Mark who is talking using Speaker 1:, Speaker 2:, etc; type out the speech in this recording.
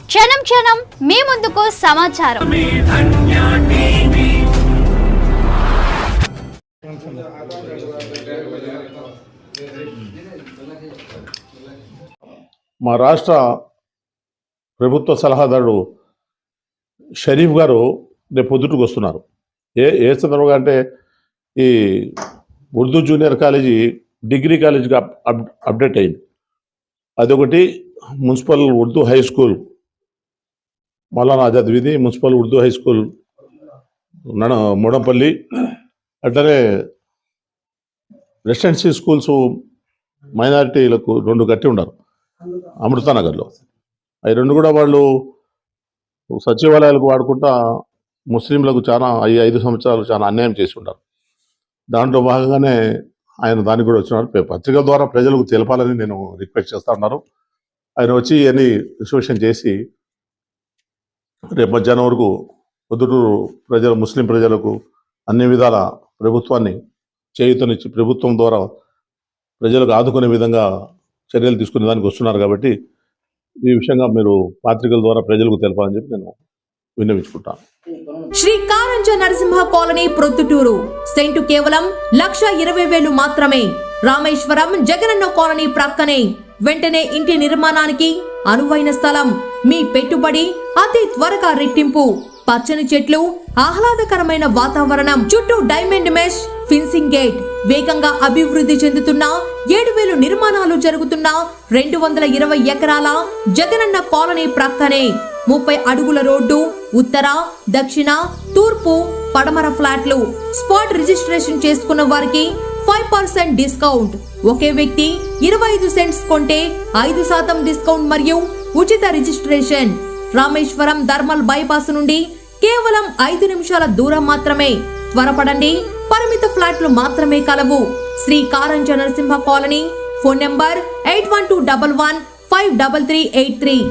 Speaker 1: క్షణం క్షణం మీ ముందుకు సమాచారం.
Speaker 2: మా రాష్ట్ర ప్రభుత్వ సలహాదారుడు షరీఫ్ గారు రేపు పొద్దుటకు వస్తున్నారు. ఏ సందర్భంగా అంటే ఈ ఉర్దూ జూనియర్ కాలేజీ డిగ్రీ కాలేజీగా అప్డేట్ అయింది. అదొకటి municipal Urdu high school Maulana Azad వీధి municipal Urdu high school Modampalli, అట్లనే రెసిడెన్సీ స్కూల్స్ మైనారిటీలకు 2 కట్టి ఉన్నారు అమృతానగర్లో. అవి 2 కూడా వాళ్ళు సచివాలయాలకు వాడుకుంటా ముస్లింలకు చాలా 5 సంవత్సరాలు చాలా అన్యాయం చేసి ఉంటారు. దాంట్లో భాగంగానే ఆయన దానికి కూడా వచ్చినారు. పత్రికల ద్వారా ప్రజలకు తెలపాలని నేను రిక్వెస్ట్ చేస్తా ఉన్నారు. ఆయన వచ్చి అన్ని రిసర్వేషన్ చేసి రేపు మధ్యాహ్నం వరకు పొద్దుటూరు ముస్లిం ప్రజలకు అన్ని విధాల ప్రభుత్వాన్ని చేయూతనిచ్చి ప్రభుత్వం ద్వారా ప్రజలకు ఆదుకునే విధంగా చర్యలు తీసుకునే దానికి వస్తున్నారు. కాబట్టి ఈ విషయంగా మీరు పత్రికల ద్వారా ప్రజలకు తెలపాలని చెప్పి నేను విన్నవించుకుంటాను.
Speaker 3: శ్రీ కారంజ నరసింహ కాలనీ ప్రొద్దుటూరు సెంటు కేవలం 1,20,000 మాత్రమే. రామేశ్వరం జగనన్న కాలనీ ప్రక్కనే. వెంటనే ఇంటి నిర్మాణానికి అనువైన స్థలం. మీ పెట్టుబడి అతి త్వరగా రెట్టింపు. పచ్చని చెట్లు, ఆహ్లాదకరమైన వాతావరణం, చుట్టూ డైమండ్ మెష్ ఫిన్సింగ్ గేట్. వేగంగా అభివృద్ధి చెందుతున్న 7,000 నిర్మాణాలు జరుగుతున్న 220 ఎకరాల జగనన్న కాలనీ ప్రక్కనే 30 అడుగుల రోడ్డు. ఉత్తర, దక్షిణ, తూర్పు, పడమర ఫ్లాట్లు. స్పాట్ రిజిస్ట్రేషన్ చేసుకున్న వారికి 5% డిస్కౌంట్. ఒకే వ్యక్తి 25 సెంట్స్ కొంటే 5% డిస్కౌంట్ మరియు ఉచిత రిజిస్ట్రేషన్. రామేశ్వరం ధర్మల్ బైపాస్ నుండి కేవలం 5 నిమిషాల దూరం మాత్రమే. త్వరపడండి, పరిమిత ఫ్లాట్లు మాత్రమే కలవు. Sri Karanja Narasimha colony. Phone number 8121153383.